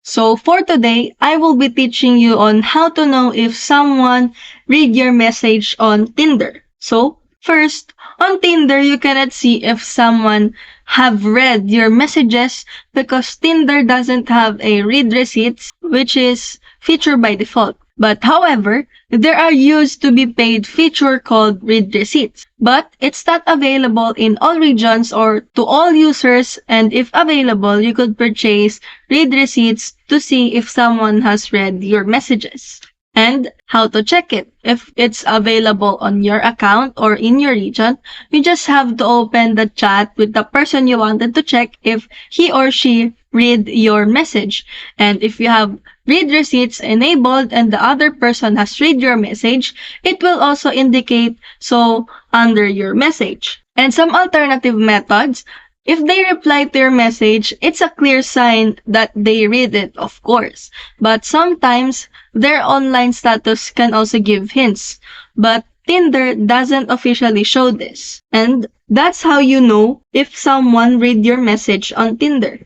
So for today, I will be teaching you on how to know if someone read your message on Tinder. So first, on Tinder, you cannot see if someone have read your messages because Tinder doesn't have a read receipts, which is feature by default. But however, there are used to be paid feature called read receipts, but it's not available in all regions or to all users, and if available, you could purchase read receipts to see if someone has read your messages. And how to check it. If it's available on your account or in your region, you just have to open the chat with the person you wanted to check if he or she read your message. And if you have read receipts enabled and the other person has read your message, it will also indicate so under your message. And some alternative methods, if they reply to your message, it's a clear sign that they read it, of course. But sometimes, their online status can also give hints. But Tinder doesn't officially show this. And that's how you know if someone read your message on Tinder.